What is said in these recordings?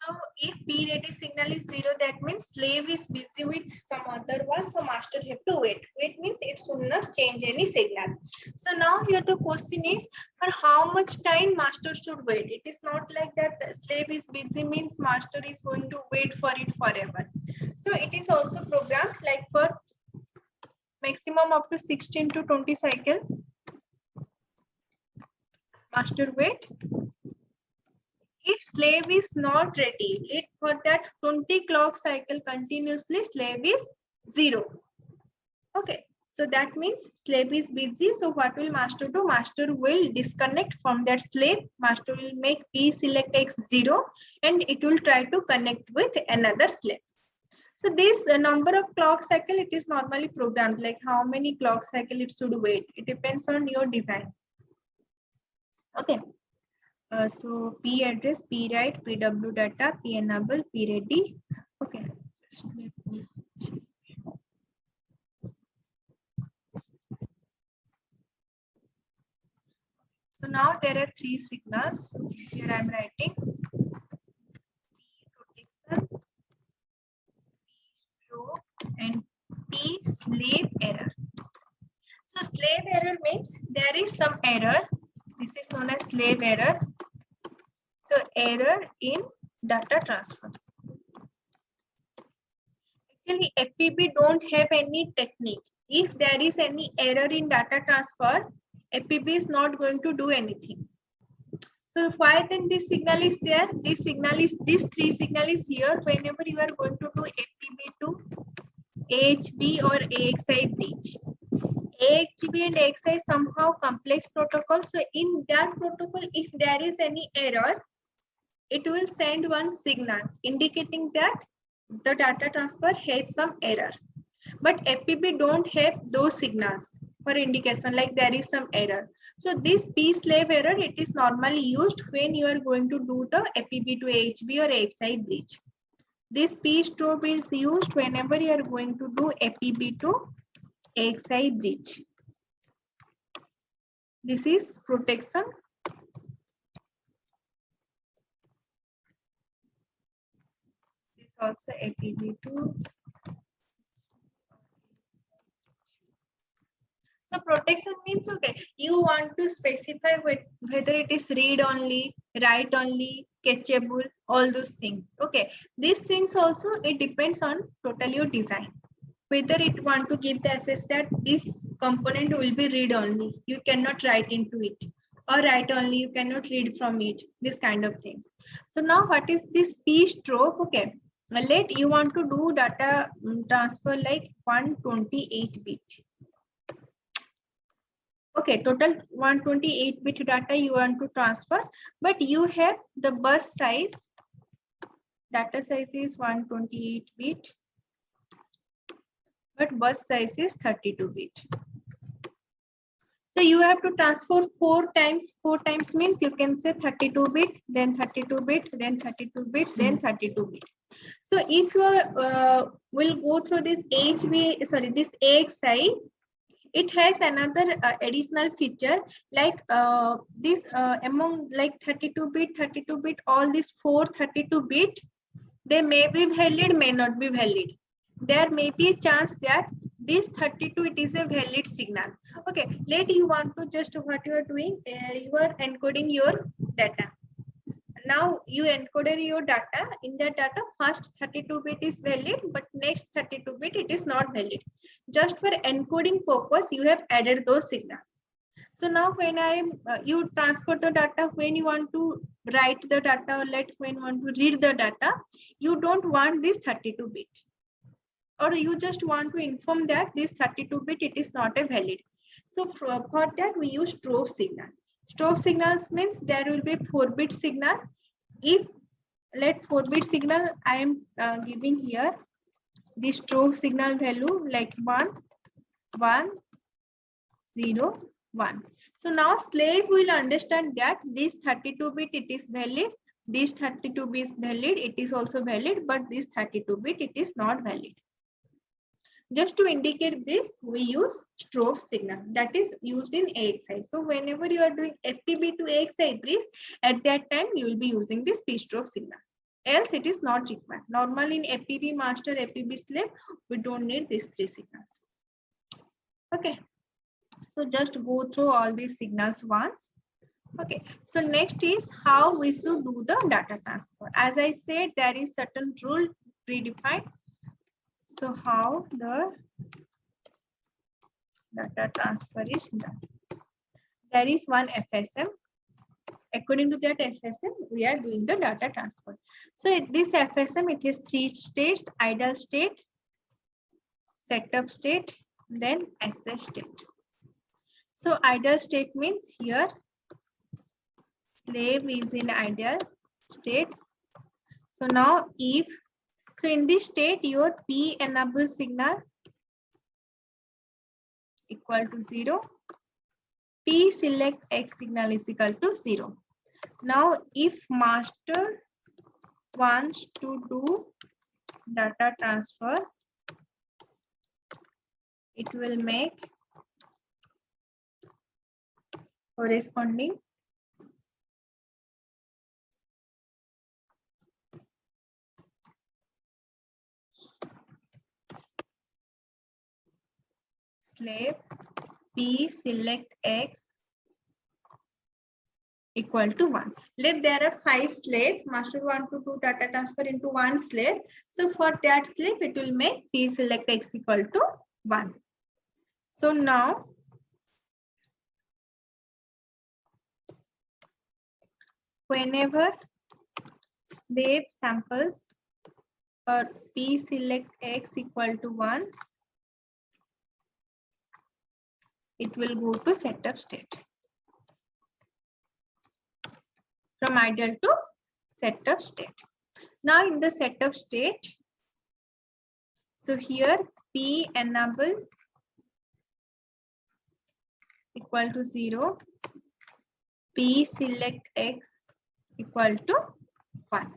So if P ready signal is 0, that means slave is busy with some other one, so master have to wait. Wait means it should not change any signal. So now here the question is, for how much time master should wait? It is not like that slave is busy means master is going to wait for it forever. So it is also programmed like for maximum up to 16 to 20 cycle. Master wait. If slave is not ready, for that 20 clock cycle continuously, slave is 0. Okay, so that means slave is busy. So what will master do? Master will disconnect from that slave. Master will make P select X 0 and it will try to connect with another slave. So this number of clock cycle, it is normally programmed like how many clock cycle it should wait. It depends on your design. Okay. So P address, P write, PW data, P enable, P ready. Okay. Just let me check. So now there are 3 signals. Here I am writing P protection, P stroke, and P slave error. So slave error means there is some error. This is known as slave error. So error in data transfer. Actually, APB don't have any technique. If there is any error in data transfer, APB is not going to do anything. So why then this signal is there? This 3 signal is here whenever you are going to do APB to AHB or AXI bridge. AHB and AXI somehow complex protocol. So in that protocol, if there is any error, it will send one signal indicating that the data transfer has some error. But APB don't have those signals for indication like there is some error. So this P slave error, it is normally used when you are going to do the APB to AHB or AXI bridge. This P strobe is used whenever you are going to do APB to AXI bridge. This is protection. This is also APB to. So protection means, okay, you want to specify whether it is read only, write only, catchable, all those things. Okay, these things also, it depends on totally your design. Whether it want to give the access that this component will be read only, you cannot write into it, or write only, you cannot read from it, this kind of things. So now what is this P stroke? Okay, let you want to do data transfer like 128 bit. Okay, total 128 bit data you want to transfer, but you have the bus size, data size is 128 bit, but bus size is 32 bit. So you have to transfer 4 times. 4 times means you can say 32 bit, then 32 bit, then 32 bit, then 32 bit. So if you will go through this this AXI, it has another additional feature like this among like 32 bit, all these 4 32 bit, they may be valid, may not be valid. There may be a chance that this 32, it is a valid signal. Okay, let you want to just what you are doing, you are encoding your data. Now you encoded your data. In that data, first 32 bit is valid, but next 32 bit it is not valid. Just for encoding purpose, you have added those signals. So now when you transfer the data, when you want to write the data, or when you want to read the data, you don't want this 32 bit. Or you just want to inform that this 32 bit, it is not a valid. So for that, we use strobe signal. Strobe signals means there will be 4-bit signal. If let 4-bit signal, I am giving here the strobe signal value like 1, 1, 0, 1. So now slave will understand that this 32 bit, it is valid. This 32 bit is valid, it is also valid, but this 32 bit, it is not valid. Just to indicate this, we use strobe signal that is used in AXI. So whenever you are doing APB to AXI bridge, at that time you will be using this P strobe signal. else it is not required. Normally in APB master, APB slave, we don't need these three signals. Okay, so just go through all these signals once. Okay, so next is how we should do the data transfer. As I said, there is certain rule predefined. So how the data transfer is done. There is one FSM. According to that FSM, we are doing the data transfer. So this FSM, it is 3 states: idle state, setup state, then assess state. So idle state means here slave is in idle state. So now if, so in this state your P enable signal equal to 0, P select X signal is equal to 0. Now if master wants to do data transfer, it will make corresponding slave P select X equal to 1. Let there are 5 slaves. Master want to do data transfer into one slave. So for that slave, it will make P select X equal to 1. So now whenever slave samples or P select X equal to 1, it will go to setup state. From idle to setup state. Now in the setup state, so here P enable equal to 0, P select X equal to 1.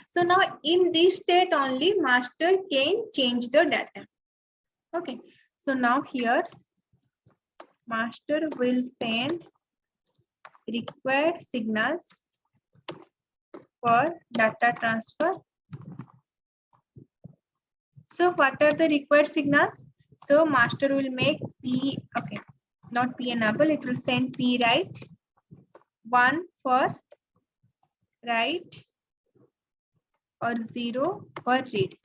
So now in this state only master can change the data. Okay, so now here master will send required signals for data transfer. So what are the required signals? So master will make P, okay, not P enable, it will send P write, 1 for write or 0 for read.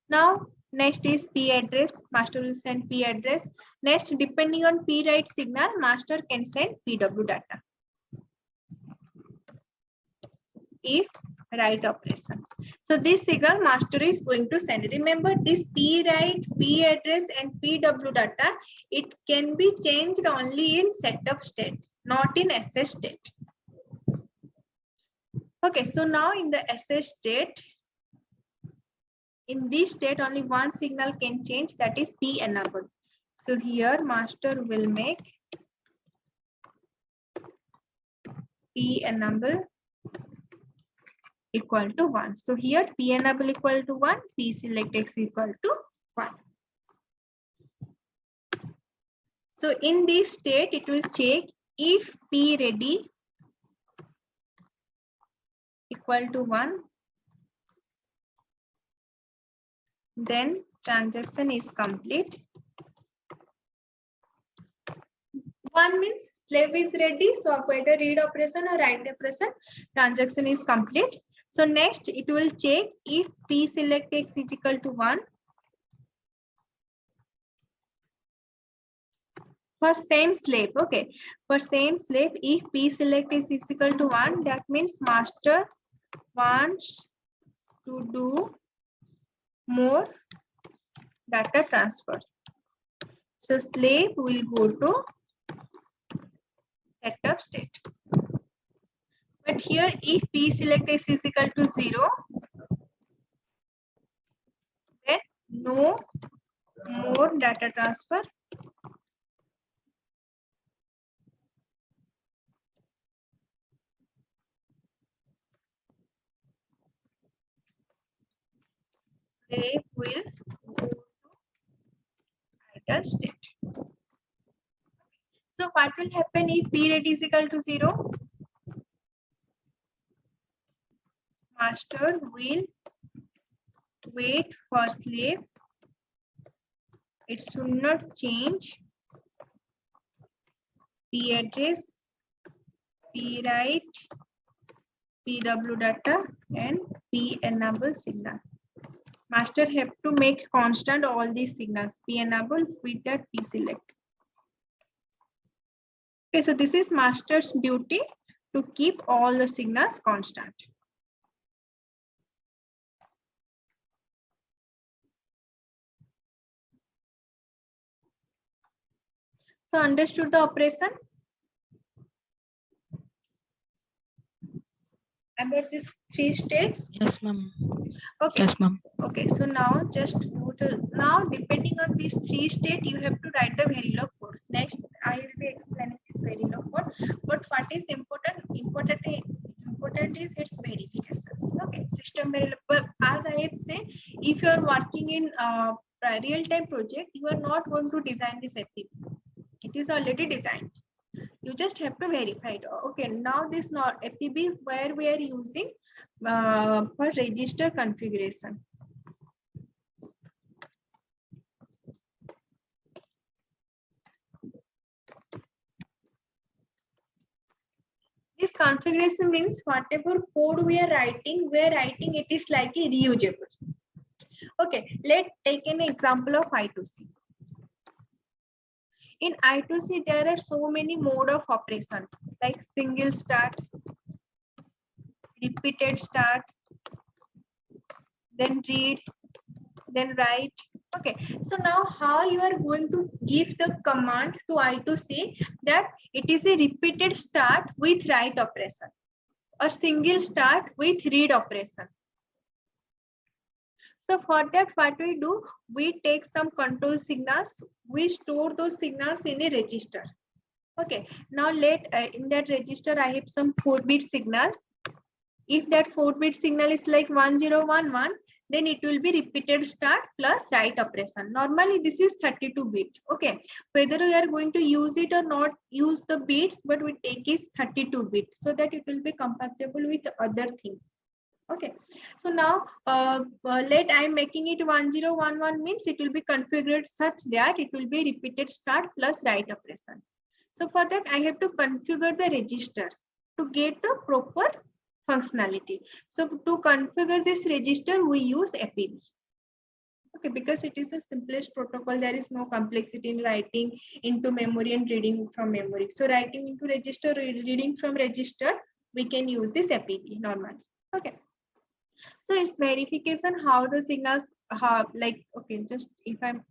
Now next is P address, master will send P address. Next, depending on P write signal, master can send PW data. If write operation. So this signal master is going to send. Remember this P write, P address and PW data, it can be changed only in setup state, not in assess state. Okay, so now in the assess state, in this state only one signal can change, that is P enable. So here master will make P enable equal to 1. So here P enable equal to 1, P select X equal to 1. So in this state, it will check if P ready equal to 1, then transaction is complete. 1 means slave is ready, so whether read operation or write operation, transaction is complete. So next it will check if P select X is equal to 1. For same slave, okay. For same slave, if P select X is equal to 1, that means master wants to do more data transfer. So slave will go to setup state. But here if P select X is equal to 0, then no more data transfer. Slave will go to idle state. So what will happen if P ready is equal to 0? master will wait for slave. It should not change P address, P write, PW data, and P enable signal. Master have to make constant all these signals, P enable with that P select. Okay, so this is master's duty to keep all the signals constant. So understood the operation? About these three states? Yes, ma'am. Okay. Yes, ma'am. Okay, so now just go to, now depending on these three states, you have to write the Verilog code. Next, I will be explaining this Verilog code. But what is important is its verification. Okay, system Verilog. But as I have said, if you are working in a real-time project, you are not going to design this APB. It is already designed. You just have to verify it. Okay, now this not APB where we are using for register configuration. This configuration means whatever code we are writing it is like a reusable. Okay, let's take an example of I2C. In I2C, there are so many mode of operation like single start, repeated start, then read, then write. Okay, so now how you are going to give the command to I2C that it is a repeated start with write operation or single start with read operation. So for that, what we do, we take some control signals, we store those signals in a register. Okay, now in that register, I have some 4-bit signal. If that 4-bit signal is like 1011, then it will be repeated start plus write operation. Normally, this is 32-bit. Okay, whether we are going to use it or not use the bits, but we take it 32-bit so that it will be compatible with other things. Okay, so now I'm making it 1011 means it will be configured such that it will be repeated start plus write operation. So for that, I have to configure the register to get the proper functionality. So to configure this register, we use APB. Okay, because it is the simplest protocol. There is no complexity in writing into memory and reading from memory. So writing into register, reading from register, we can use this APB normally. Okay. So it's verification how the signals have okay, just if I'm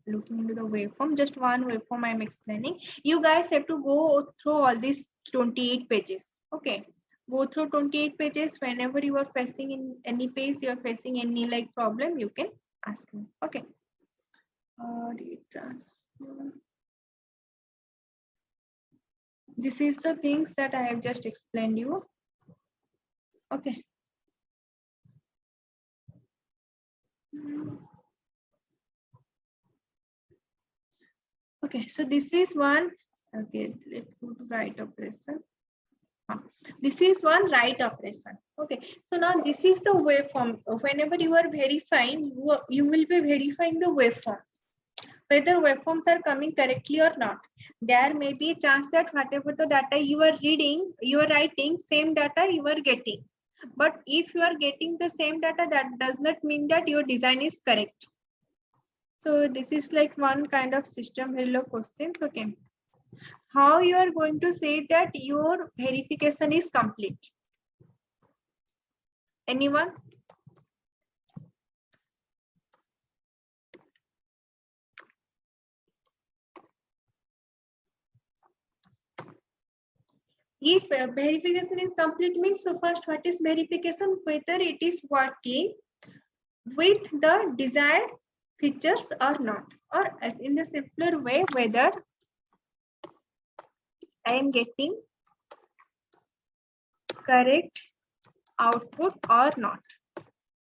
looking into the waveform, just one waveform I'm explaining. You guys have to go through all these 28 pages. Okay, go through 28 pages. Whenever you are facing in any page, you are facing any problem, you can ask me. Okay. Transfer. This is the things that I have just explained you. Okay. Okay, so this is one. Okay, let's go to write operation. This is one write operation. Okay, so now this is the waveform. Whenever you are verifying, you will be verifying the waveforms, whether waveforms are coming correctly or not. There may be a chance that whatever the data you are reading, you are writing, same data you are getting. But if you are getting the same data, that does not mean that your design is correct. So this is like one kind of system Verilog questions. Okay. How you are going to say that your verification is complete? Anyone? If verification is complete means, so first what is verification? Whether it is working with the desired features or not, or as in the simpler way, whether I am getting correct output or not.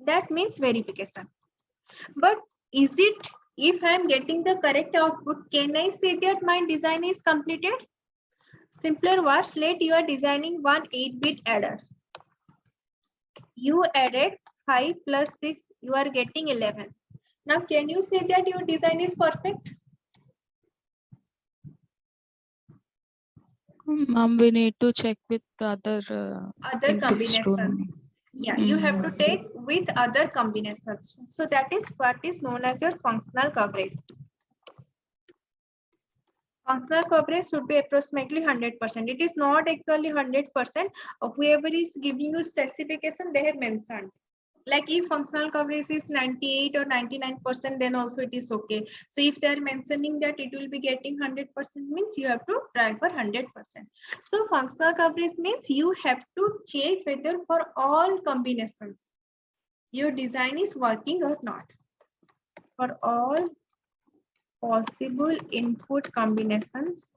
That means verification. But is it, if I am getting the correct output, can I say that my design is completed? Simpler words, let you are designing one 8-bit adder. You added 5 plus 6, you are getting 11. Now, can you say that your design is perfect? Ma'am, we need to check with the other Other inputs too. combinations. Yeah, you have to take with other combinations. So that is what is known as your functional coverage. Functional coverage should be approximately 100%. It is not exactly 100%. Whoever is giving you specification, they have mentioned. Like if functional coverage is 98 or 99%, then also it is okay. So if they are mentioning that it will be getting 100%, means you have to try for 100%. So functional coverage means you have to check whether for all combinations your design is working or not. For all possible input combinations,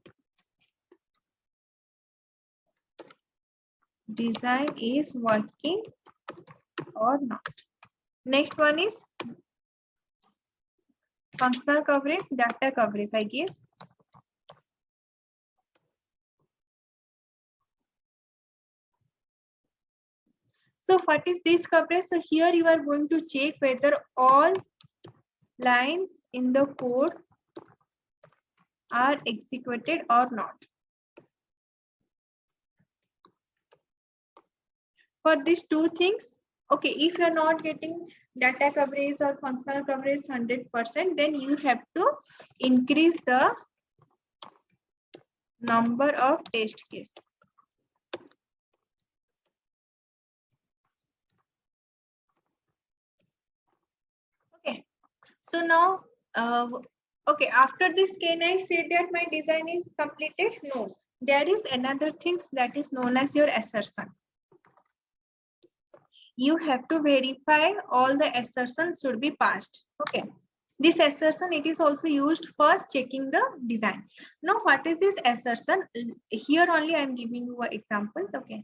design is working or not. Next one is functional coverage, data coverage, I guess. So what is this coverage? So here you are going to check whether all lines in the code are executed or not. For these two things, okay, if you are not getting data coverage or functional coverage 100%, then you have to increase the number of test cases. Okay, so now, okay, after this, can I say that my design is completed? No, there is another thing that is known as your assertion. You have to verify all the assertions should be passed. Okay. This assertion, it is also used for checking the design. Now, what is this assertion? Here only I am giving you an example. Okay.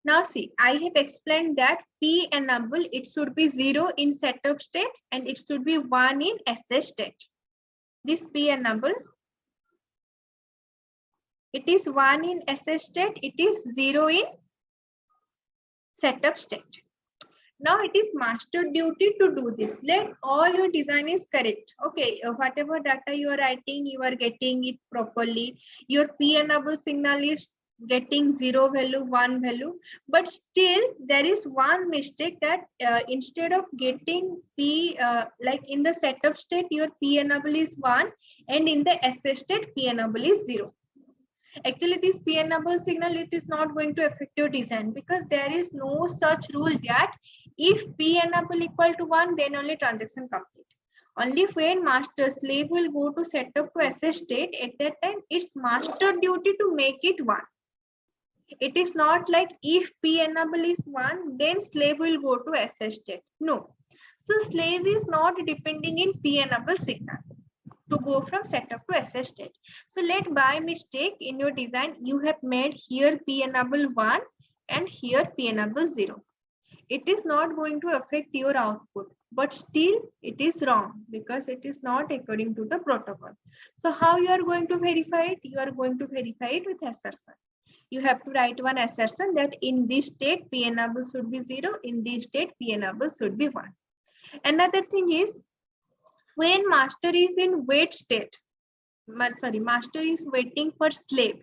Now see, I have explained that P enable, it should be 0 in setup state and it should be 1 in SS state. This P enable, it is 1 in SS state, it is 0 in setup state. Now it is master duty to do this. Let all your design is correct. Okay, whatever data you are writing, you are getting it properly. Your P enable signal is getting 0 value, 1 value. But still there is one mistake that instead of getting P, like in the setup state, your P enable is 1 and in the SS state, P enable is 0. Actually, this P enable signal, it is not going to affect your design because there is no such rule that if P enable equal to 1, then only transaction complete. Only when master slave will go to setup to SS state, at that time, it's master duty to make it 1. It is not like if P enable is 1, then slave will go to SS state. No. So slave is not depending in P enable signal to go from setup to SS state. So let by mistake in your design, you have made here P enable 1 and here P enable 0. It is not going to affect your output, but still it is wrong because it is not according to the protocol. So how you are going to verify it? You are going to verify it with assertion. You have to write one assertion that in this state P enable should be 0, in this state P enable should be 1. Another thing is, when master is in wait state, master is waiting for slave.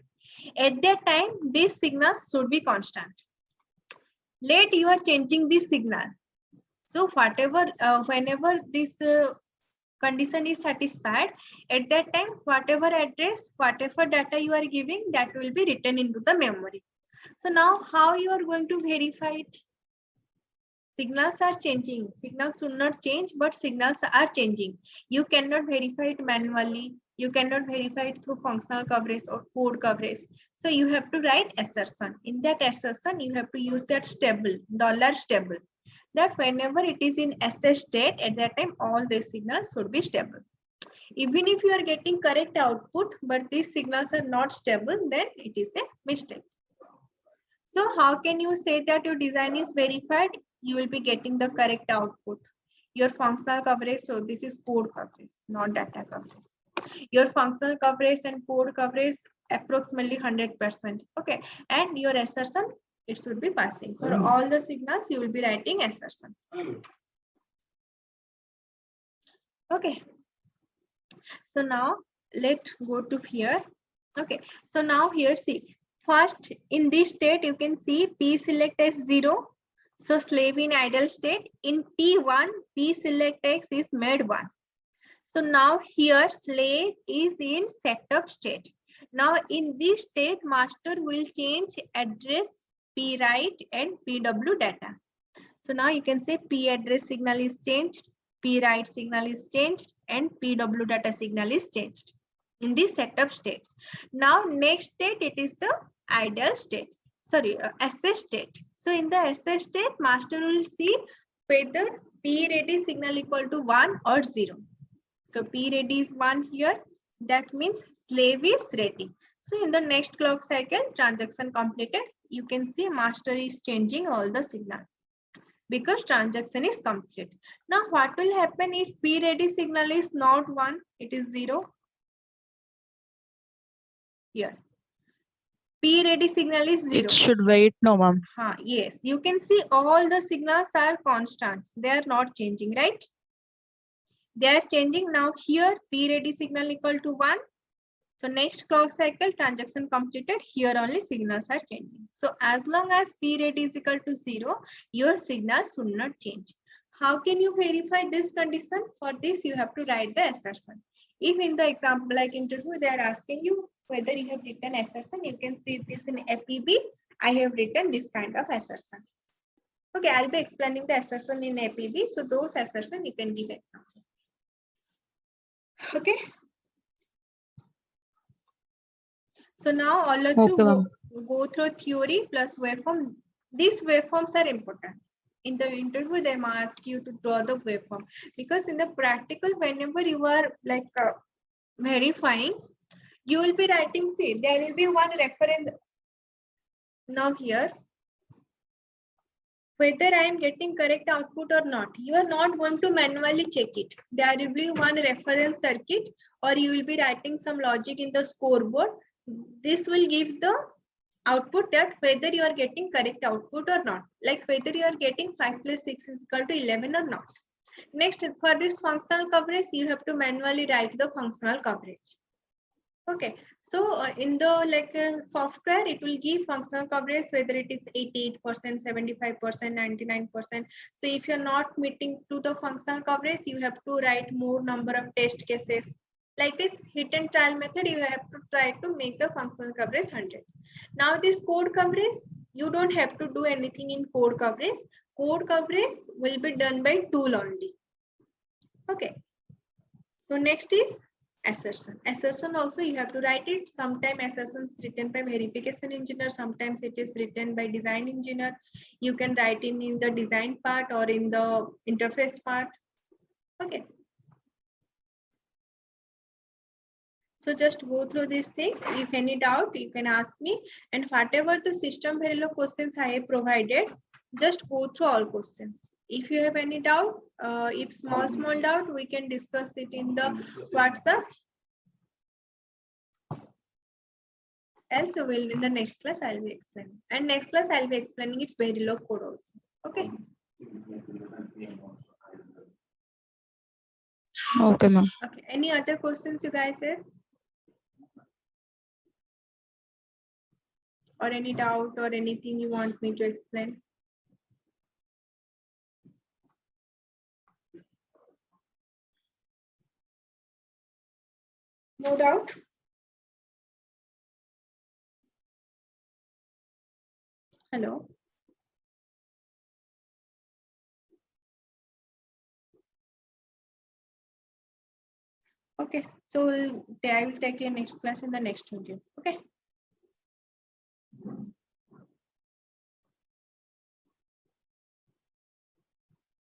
At that time, these signals should be constant. Let you are changing this signal. So whatever, whenever this condition is satisfied, at that time, whatever address, whatever data you are giving, that will be written into the memory. So now how you are going to verify it? Signals are changing. Signals should not change, but signals are changing. You cannot verify it manually. You cannot verify it through functional coverage or code coverage. So you have to write assertion. In that assertion, you have to use that stable, $stable. That whenever it is in SS state, at that time, all these signals should be stable. Even if you are getting correct output, but these signals are not stable, then it is a mistake. So how can you say that your design is verified? You will be getting the correct output. Your functional coverage, so this is code coverage, not data coverage. Your functional coverage and code coverage approximately 100%. Okay, and your assertion it should be passing. For all the signals, you will be writing assertion. Okay. So now let's go to here. Okay. So now here see, first in this state you can see P select as 0. So slave in idle state. In T1, P select X is made 1. So now here slave is in setup state. Now in this state, master will change address, P write and PW data. So now you can say P address signal is changed, P write signal is changed, and PW data signal is changed in this setup state. Now next state, it is the idle state. Sorry, SS state. So in the SS state, master will see whether P ready signal equal to 1 or 0. So P ready is 1 here. That means slave is ready. So in the next clock cycle, transaction completed. You can see master is changing all the signals because transaction is complete. Now what will happen if P ready signal is not 1, it is 0? Here. P ready signal is 0. It should wait, no ma'am. Yes, you can see all the signals are constants. They are not changing, right? They are changing. Now here P ready signal equal to 1. So next clock cycle, transaction completed, here only signals are changing. So as long as P ready is equal to 0, your signal should not change. How can you verify this condition? For this, you have to write the assertion. If in the example like interview, they are asking you whether you have written assertion, you can see this in APB. I have written this kind of assertion. Okay, I'll be explaining the assertion in APB. So those assertion you can give example. Okay. So now all of you go through theory plus waveform. These waveforms are important. In the interview, they may ask you to draw the waveform because in the practical, whenever you are like verifying, you will be writing, see, there will be one reference. Now here, whether I am getting correct output or not, you are not going to manually check it. There will be one reference circuit or you will be writing some logic in the scoreboard. This will give the output that whether you are getting correct output or not, like whether you are getting 5 plus 6 is equal to 11 or not. Next, for this functional coverage, you have to manually write the functional coverage. Okay, so in the software, it will give functional coverage whether it is 88%, 75%, 99%. So if you're not meeting to the functional coverage, you have to write more number of test cases. Like this hit and trial method, you have to try to make the functional coverage 100. Now this code coverage, you don't have to do anything in code coverage. Code coverage will be done by tool only. Okay. So next is assertion. Assertion also you have to write it. Sometimes assertion is written by verification engineer. Sometimes it is written by design engineer. You can write in the design part or in the interface part. Okay. So just go through these things. If any doubt, you can ask me. And whatever the system Verilog questions I have provided, just go through all questions. If you have any doubt, if small doubt, we can discuss it in the WhatsApp. Else, will in the next class I'll be explaining. And next class I'll be explaining its Verilog code also. Okay. Okay, ma'am. Okay. Any other questions you guys have? Or any doubt or anything you want me to explain? No doubt? Hello? Okay, so I will take your next class in the next video. Okay.